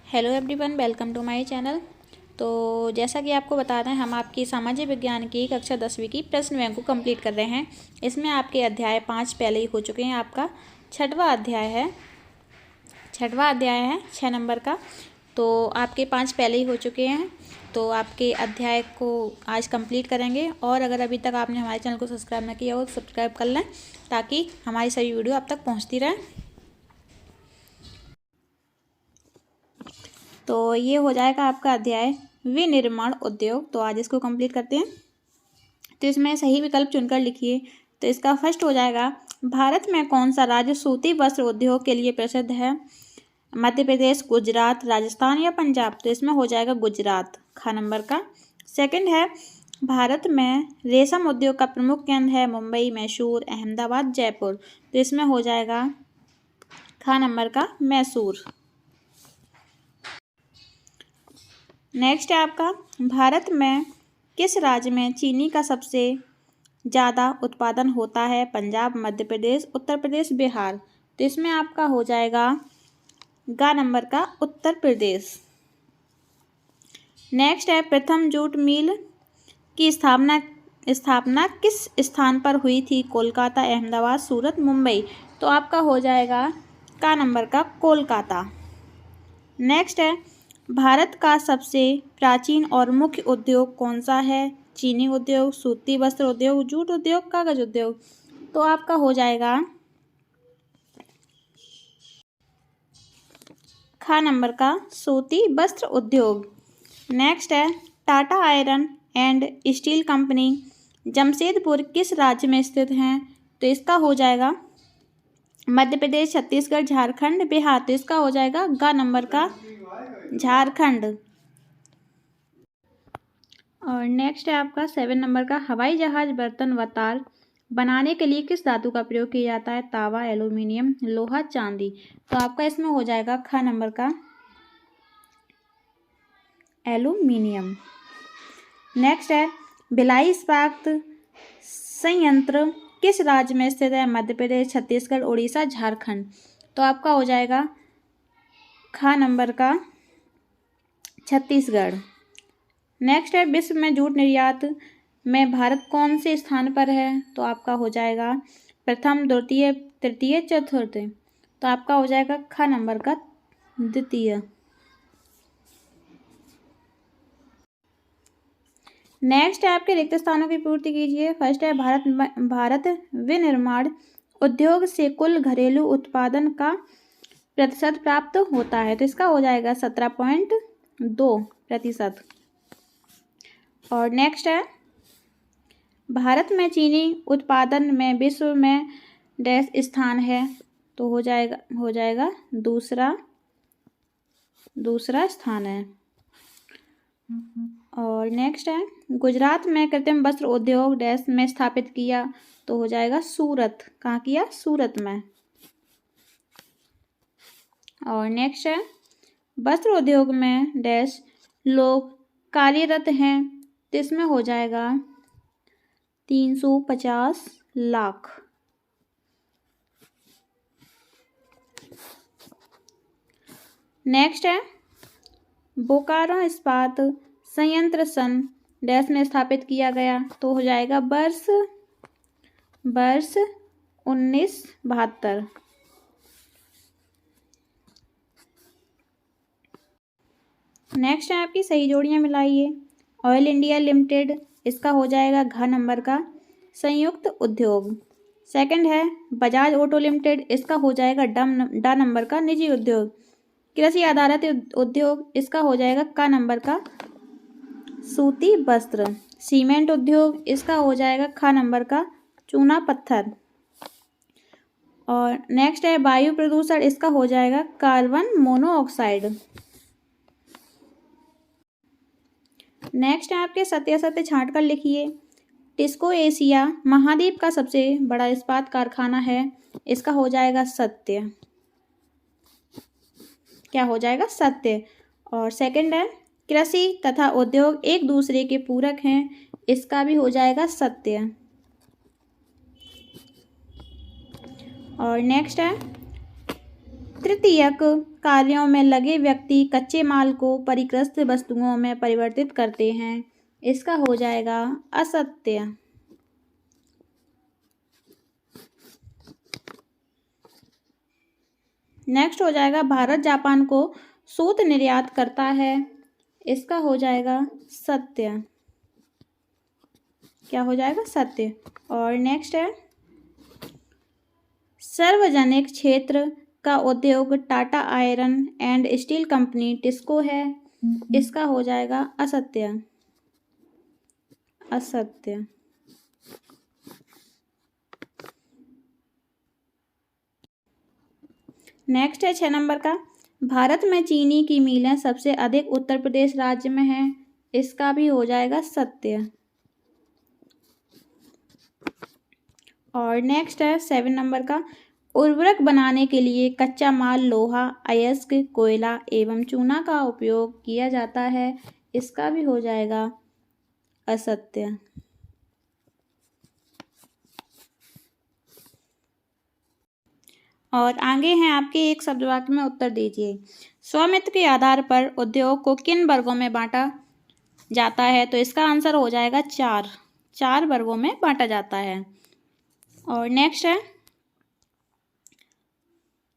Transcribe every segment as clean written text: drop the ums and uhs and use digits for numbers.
Hello everyone, welcome to my channel. तो जैसा कि आपको बता रहे हैं, हम आपकी सामाजिक विज्ञान की कक्षा 10वीं की प्रश्न बैंक को कंप्लीट कर रहे हैं। इसमें आपके अध्याय 5 पहले ही हो चुके हैं। आपका छठवां अध्याय है 6 नंबर का। तो आपके 5 पहले ही हो चुके हैं। तो आपके अध्याय को आज कंप्लीट करेंगे। और अगर अभी तक आपने हमारे चैनल को सब्सक्राइब ना किया हो तो सब्सक्राइब कर लें, ताकि हमारी सभी वीडियो आप तक पहुँचती रहें। तो ये हो जाएगा आपका अध्याय विनिर्माण उद्योग। तो आज इसको कंप्लीट करते हैं। तो इसमें सही विकल्प चुनकर लिखिए। तो इसका फर्स्ट हो जाएगा, भारत में कौन सा राज्य सूती वस्त्र उद्योग के लिए प्रसिद्ध है? मध्य प्रदेश, गुजरात, राजस्थान या पंजाब? तो इसमें हो जाएगा गुजरात, ख नंबर का। सेकंड है, भारत में रेशम उद्योग का प्रमुख केंद्र है मुंबई, मैसूर, अहमदाबाद, जयपुर? तो इसमें हो जाएगा ख नंबर का मैसूर। नेक्स्ट है आपका, भारत में किस राज्य में चीनी का सबसे ज़्यादा उत्पादन होता है? पंजाब, मध्य प्रदेश, उत्तर प्रदेश, बिहार? तो इसमें आपका हो जाएगा ग नंबर का उत्तर प्रदेश। नेक्स्ट है, प्रथम जूट मिल की स्थापना किस स्थान पर हुई थी? कोलकाता, अहमदाबाद, सूरत, मुंबई? तो आपका हो जाएगा क नंबर का कोलकाता। नेक्स्ट है, भारत का सबसे प्राचीन और मुख्य उद्योग कौन सा है? चीनी उद्योग, सूती वस्त्र उद्योग, जूट उद्योग, कागज उद्योग? तो आपका हो जाएगा ख नंबर का सूती वस्त्र उद्योग। नेक्स्ट है, Tata iron and steel company Jamshedpur किस राज्य में स्थित है? तो इसका हो जाएगा मध्य प्रदेश, छत्तीसगढ़, झारखंड, बिहार? तो इसका हो जाएगा ग नंबर का झारखंड। और नेक्स्ट है आपका 7 नंबर का, हवाई जहाज, बर्तन व तार बनाने के लिए किस धातु का प्रयोग किया जाता है? तांबा, एल्यूमिनियम, लोहा, चांदी? तो आपका इसमें हो जाएगा ख नंबर का एल्यूमिनियम। नेक्स्ट है, भिलाई इस्पात संयंत्र किस राज्य में स्थित है? मध्य प्रदेश, छत्तीसगढ़, उड़ीसा, झारखंड? तो आपका हो जाएगा ख नंबर का छत्तीसगढ़। नेक्स्ट है, विश्व में जूट निर्यात में भारत कौन से स्थान पर है? तो आपका हो जाएगा प्रथम, द्वितीय, तृतीय, चतुर्थ? तो आपका हो जाएगा ख नंबर का द्वितीय। नेक्स्ट है आपके रिक्त स्थानों की पूर्ति कीजिए। फर्स्ट है, भारत विनिर्माण उद्योग से कुल घरेलू उत्पादन का प्रतिशत प्राप्त होता है? तो इसका हो जाएगा 17.2%। और नेक्स्ट है, भारत में चीनी उत्पादन में विश्व में डैश स्थान है? तो हो जाएगा दूसरा स्थान है। और नेक्स्ट है, गुजरात में कृत्रिम वस्त्र उद्योग डैश में स्थापित किया? तो हो जाएगा सूरत। कहाँ किया? सूरत में। और नेक्स्ट है, वस्त्र उद्योग में डैश लोग कार्यरत हैं? तो इसमें हो जाएगा 350 लाख। नेक्स्ट है, बोकारो इस्पात संयंत्र सन डैश में स्थापित किया गया? तो हो जाएगा वर्ष 1972। नेक्स्ट है आपकी सही जोड़ियां मिलाइए। ऑयल इंडिया लिमिटेड, इसका हो जाएगा घ नंबर का संयुक्त उद्योग। सेकंड है, बजाज ऑटो लिमिटेड, इसका हो जाएगा ड नंबर का निजी उद्योग। कृषि आधारित उद्योग, इसका हो जाएगा क नंबर का सूती वस्त्र। सीमेंट उद्योग, इसका हो जाएगा ख नंबर का चूना पत्थर। और नेक्स्ट है, वायु प्रदूषण, इसका हो जाएगा कार्बन मोनोऑक्साइड। नेक्स्ट है आपके सत्य असत्य छांट कर लिखिए। टिस्को एशिया महाद्वीप का सबसे बड़ा इस्पात कारखाना है? इसका हो जाएगा सत्य। क्या हो जाएगा? सत्य। और सेकंड है, कृषि तथा उद्योग एक दूसरे के पूरक हैं? इसका भी हो जाएगा सत्य। और नेक्स्ट है, तृतीयक कार्यों में लगे व्यक्ति कच्चे माल को परिष्कृत वस्तुओं में परिवर्तित करते हैं। इसका हो जाएगा असत्य। नेक्स्ट हो जाएगा भारत जापान को सूत निर्यात करता है। इसका हो जाएगा सत्य। क्या हो जाएगा? सत्य। और नेक्स्ट है सार्वजनिक क्षेत्र का उद्योग Tata iron and steel company TISCO है। इसका हो जाएगा असत्य। असत्य। नेक्स्ट है 6 नंबर का भारत में चीनी की मिलें सबसे अधिक उत्तर प्रदेश राज्य में है। इसका भी हो जाएगा सत्य। और नेक्स्ट है 7 नंबर का उर्वरक बनाने के लिए कच्चा माल लोहा, अयस्क, कोयला एवं चूना का उपयोग किया जाता है। इसका भी हो जाएगा असत्य। और आगे हैं आपके एक शब्द वाक्य में उत्तर दीजिए। स्वामित्व के आधार पर उद्योग को किन वर्गों में बांटा जाता है? तो इसका आंसर हो जाएगा 4 वर्गों में बांटा जाता है। और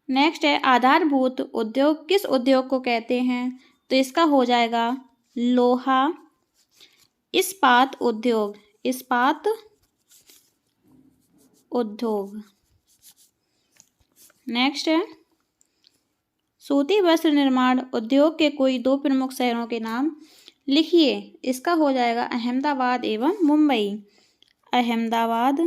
नेक्स्ट है आधारभूत उद्योग किस उद्योग को कहते हैं? तो इसका हो जाएगा लोहा इस्पात उद्योग। इस्पात उद्योग। नेक्स्ट है सूती वस्त्र निर्माण उद्योग के कोई 2 प्रमुख शहरों के नाम लिखिए। इसका हो जाएगा अहमदाबाद एवं मुंबई। अहमदाबाद,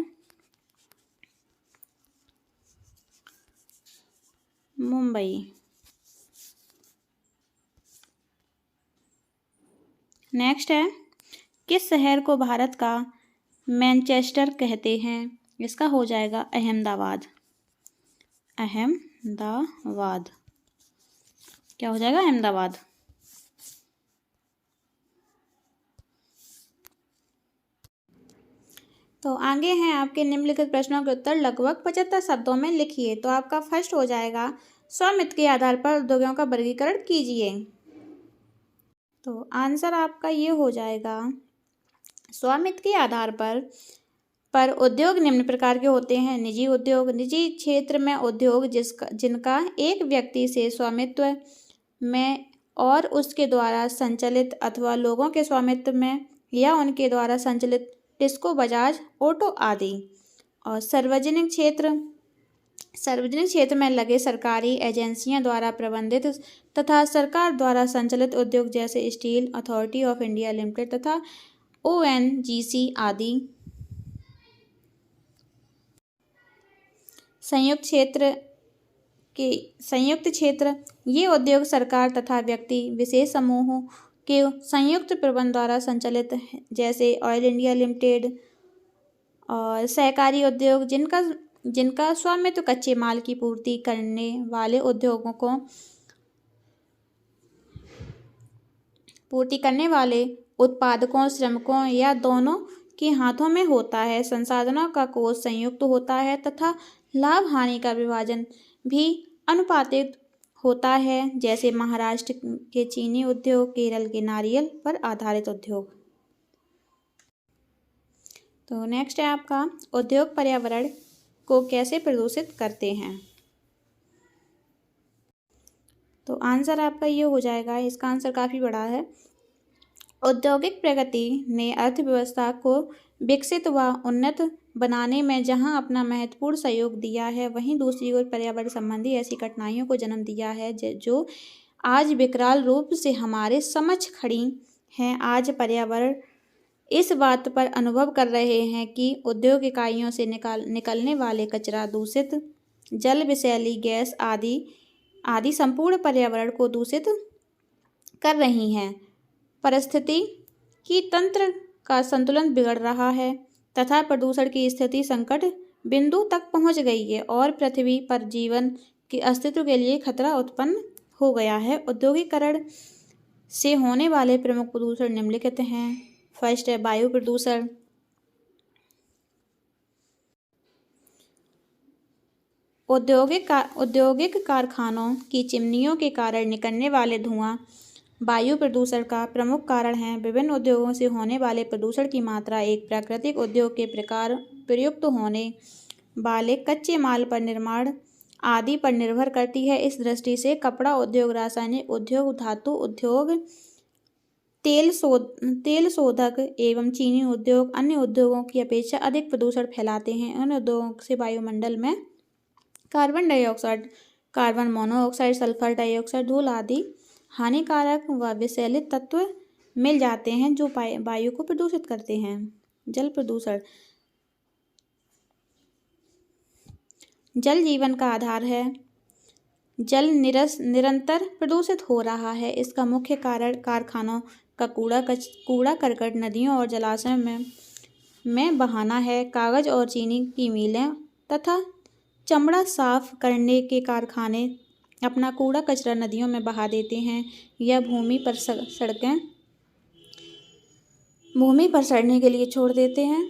मुंबई। नेक्स्ट है किस शहर को भारत का मैनचेस्टर कहते हैं? इसका हो जाएगा अहमदाबाद। अहमदाबाद। क्या हो जाएगा? अहमदाबाद। तो आगे हैं आपके निम्नलिखित प्रश्नों के उत्तर लगभग 75 शब्दों में लिखिए। तो आपका फर्स्ट हो जाएगा स्वामित्व के आधार पर उद्योगों का वर्गीकरण कीजिए। तो आंसर आपका ये हो जाएगा स्वामित्व के आधार पर उद्योग निम्न प्रकार के होते हैं। निजी उद्योग निजी क्षेत्र में उद्योग जिनका एक व्यक्ति से स्वामित्व में और उसके द्वारा संचालित अथवा लोगों के स्वामित्व में या उनके द्वारा संचालित टिस्को, बजाज ऑटो आदि। और सार्वजनिक क्षेत्र में लगे सरकारी एजेंसियां द्वारा प्रबंधित तथा सरकार द्वारा संचालित उद्योग जैसे steel authority of India limited तथा ONGC आदि। संयुक्त क्षेत्र ये उद्योग सरकार तथा व्यक्ति विशेष समूहों के संयुक्त प्रबंध द्वारा संचालित जैसे ऑयल इंडिया लिमिटेड। और सहकारी उद्योग जिनका स्वामित्व कच्चे माल की पूर्ति करने वाले उद्योगों को पूर्ति करने वाले उत्पादकों, श्रमिकों या दोनों के हाथों में होता है। संसाधनों का कोष संयुक्त होता है तथा लाभ हानि का विभाजन भी अनुपातिक होता है जैसे महाराष्ट्र के चीनी उद्योग, केरल के नारियल पर आधारित उद्योग। तो नेक्स्ट है आपका उद्योग पर्यावरण को कैसे प्रदूषित करते हैं? तो आंसर आपका ये हो जाएगा, इसका आंसर काफ़ी बड़ा है। औद्योगिक प्रगति ने अर्थव्यवस्था को विकसित व उन्नत बनाने में जहां अपना महत्वपूर्ण सहयोग दिया है, वहीं दूसरी ओर पर्यावरण संबंधी ऐसी कठिनाइयों को जन्म दिया है जो आज विकराल रूप से हमारे समक्ष खड़ी हैं। आज पर्यावरण इस बात पर अनुभव कर रहे हैं कि उद्योग इकाइयों से निकलने वाले कचरा, दूषित जल, विषैली गैस आदि संपूर्ण पर्यावरण को दूषित कर रही हैं। परिस्थिति की तंत्र का संतुलन बिगड़ रहा है तथा प्रदूषण की स्थिति संकट बिंदु तक पहुंच गई है और पृथ्वी पर जीवन के अस्तित्व के लिए खतरा उत्पन्न हो गया है। औद्योगिकरण से होने वाले प्रमुख प्रदूषण निम्नलिखित हैं। फर्स्ट है वायु प्रदूषण। औद्योगिक कारखानों की चिमनियों के कारण निकलने वाले धुआं वायु प्रदूषण का प्रमुख कारण है। विभिन्न उद्योगों से होने वाले प्रदूषण की मात्रा एक प्राकृतिक उद्योग के प्रकार, प्रयुक्त होने वाले कच्चे माल पर, निर्माण आदि पर निर्भर करती है। इस दृष्टि से कपड़ा उद्योग, रासायनिक उद्योग, धातु उद्योग, तेल शोधक एवं चीनी उद्योग अन्य उद्योगों की अपेक्षा अधिक प्रदूषण फैलाते हैं। उन उद्योगों से वायुमंडल में carbon dioxide, carbon monoxide, sulphur dioxide, धूल आदि हानिकारक व विषैले तत्व मिल जाते हैं जो वायु को प्रदूषित करते हैं। जल प्रदूषण। जल जीवन का आधार है। जल निरंतर प्रदूषित हो रहा है। इसका मुख्य कारण कारखानों का कूड़ा करकट नदियों और जलाशयों में बहाना है। कागज और चीनी की मिलें तथा चमड़ा साफ करने के कारखाने अपना कूड़ा कचरा नदियों में बहा देते हैं या भूमि पर सड़ने के लिए छोड़ देते हैं,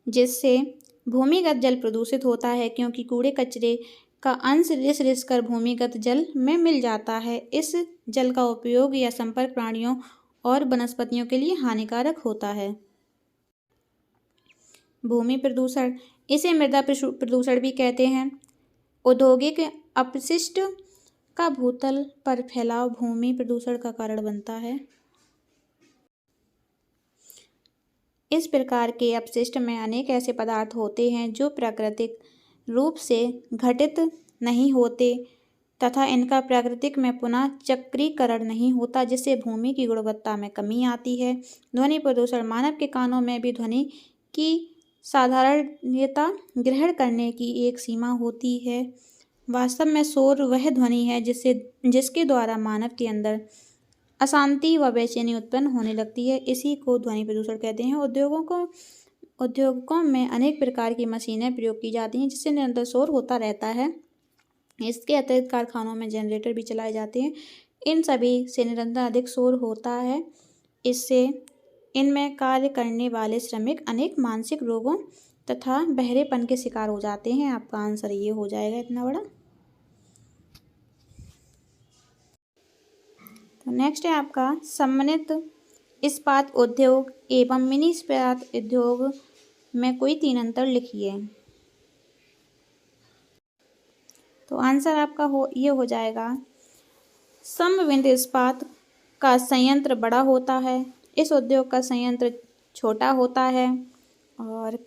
जिससे भूमिगत जल प्रदूषित होता है, क्योंकि कूड़े कचरे का अंश रिस कर भूमिगत जल में मिल जाता है। इस जल का उपयोग या संपर्क प्राणियों और वनस्पतियों के लिए हानिकारक होता है। भूमि प्रदूषण, इसे मृदा प्रदूषण भी कहते हैं। औद्योगिक अपशिष्ट का भूतल पर फैलाव भूमि प्रदूषण का कारण बनता है। इस प्रकार के अपशिष्ट में अनेक ऐसे पदार्थ होते हैं जो प्राकृतिक रूप से घटित नहीं होते तथा इनका प्राकृतिक में पुनः चक्रीकरण नहीं होता, जिससे भूमि की गुणवत्ता में कमी आती है। ध्वनि प्रदूषण, मानव के कानों में भी ध्वनि की साधारणता ग्रहण करने की एक सीमा होती है। वास्तव में शोर वह ध्वनि है जिसके द्वारा मानव के अंदर अशांति व बेचैनी उत्पन्न होने लगती है। इसी को ध्वनि प्रदूषण कहते हैं। उद्योगों में अनेक प्रकार की मशीनें प्रयोग की जाती हैं जिससे निरंतर शोर होता रहता है। इसके अतिरिक्त कारखानों में जनरेटर भी चलाए जाते हैं। इन सभी से निरंतर अधिक शोर होता है। इससे इनमें कार्य करने वाले श्रमिक अनेक मानसिक रोगों तथा बहरेपन के शिकार हो जाते हैं। आपका आंसर ये हो जाएगा इतना बड़ा। तो नेक्स्ट है आपका समन्वित इस्पात उद्योग एवं मिनी इस्पात उद्योग में कोई 3 अंतर लिखिए। तो आंसर आपका ये हो जाएगा, समन्वित इस्पात का संयंत्र बड़ा होता है, इस उद्योग का संयंत्र छोटा होता है और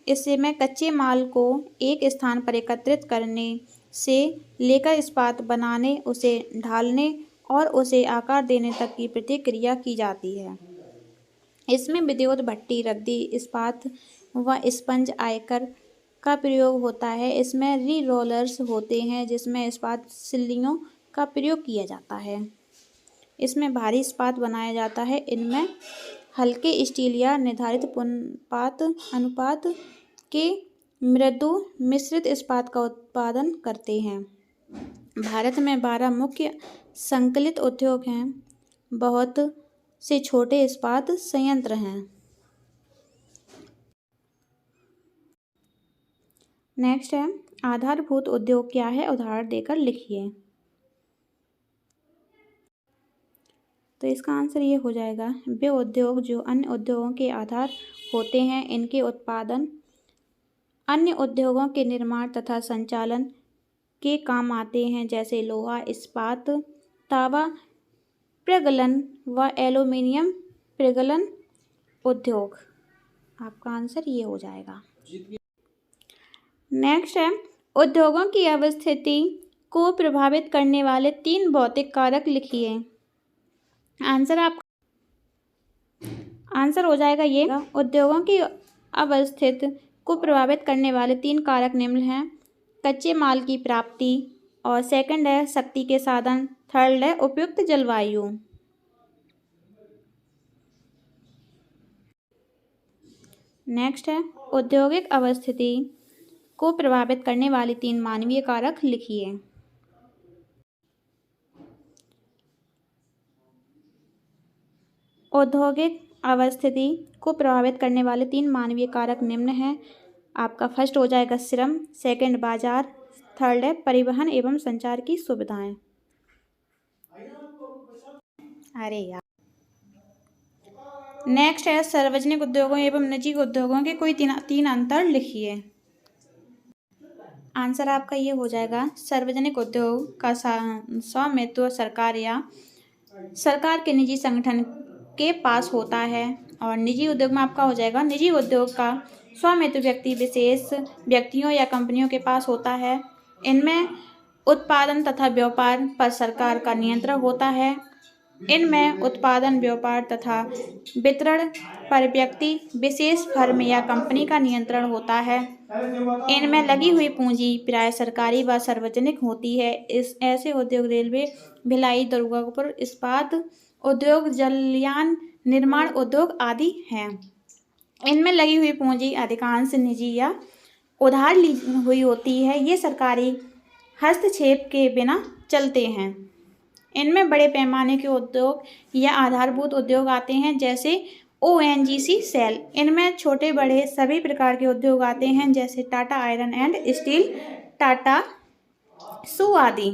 इसमें कच्चे माल को एक स्थान पर एकत्रित करने से लेकर इस्पात बनाने, उसे ढालने और उसे आकार देने तक की प्रक्रिया की जाती है। इसमें विद्युत भट्ठी, रद्दी इस्पात व स्पंज आयकर का प्रयोग होता है। इसमें री-रोलर्स होते हैं जिसमें इस्पात सिल्लियों का प्रयोग किया जाता है। इसमें भारी इस्पात बनाया जाता है। इनमें हल्के स्टील या निर्धारित अनुपात के मृदु मिश्रित इस्पात का उत्पादन करते हैं। भारत में 12 मुख्य संकलित उद्योग हैं। बहुत से छोटे इस्पात संयंत्र हैं। नेक्स्ट है, आधारभूत उद्योग क्या है, उदाहरण देकर लिखिए। तो इसका आंसर ये हो जाएगा, वे उद्योग जो अन्य उद्योगों के आधार होते हैं। इनके उत्पादन अन्य उद्योगों के निर्माण तथा संचालन के काम आते हैं, जैसे लोहा इस्पात, तांबा प्रगलन व एल्यूमीनियम प्रगलन उद्योग। आपका आंसर ये हो जाएगा। नेक्स्ट है, उद्योगों की अवस्थिति को प्रभावित करने वाले 3 भौतिक कारक लिखिए। आंसर हो जाएगा ये, उद्योगों की अवस्थिति को प्रभावित करने वाले 3 कारक निम्न हैं। कच्चे माल की प्राप्ति, और सेकंड है शक्ति के साधन, थर्ड है उपयुक्त जलवायु। नेक्स्ट है, औद्योगिक अवस्थिति को प्रभावित करने वाले 3 मानवीय कारक लिखिए। औद्योगिक अवस्थिति को प्रभावित करने वाले 3 मानवीय कारक निम्न हैं। आपका फर्स्ट हो जाएगा श्रम, सेकंड बाजार, थर्ड है परिवहन एवं संचार की सुविधाएं। अरे यार, नेक्स्ट है सार्वजनिक उद्योगों एवं निजी उद्योगों के कोई तीन अंतर लिखिए। आंसर आपका ये हो जाएगा, सार्वजनिक उद्योग का स्वामित्व सरकार या सरकार के निजी संगठन के पास होता है, और निजी उद्योग में आपका हो जाएगा, निजी उद्योग का स्वामित्व व्यक्ति विशेष, व्यक्तियों या कंपनियों के पास होता है। इनमें उत्पादन तथा व्यापार पर सरकार का नियंत्रण होता है। इनमें उत्पादन, व्यापार तथा वितरण पर व्यक्ति विशेष, फर्म या कंपनी का नियंत्रण होता है। इनमें लगी हुई पूंजी प्राय सरकारी व सार्वजनिक होती है। इस ऐसे उद्योग रेलवे, भिलाई, दुर्गापुर इस्पात उद्योग, जलयान निर्माण उद्योग आदि हैं। इनमें लगी हुई पूंजी अधिकांश निजी या उधार ली हुई होती है। ये सरकारी हस्तक्षेप के बिना चलते हैं। इनमें बड़े पैमाने के उद्योग या आधारभूत उद्योग आते हैं, जैसे ONGC सेल। इनमें छोटे बड़े सभी प्रकार के उद्योग आते हैं, जैसे Tata iron and steel, Tata सू आदि।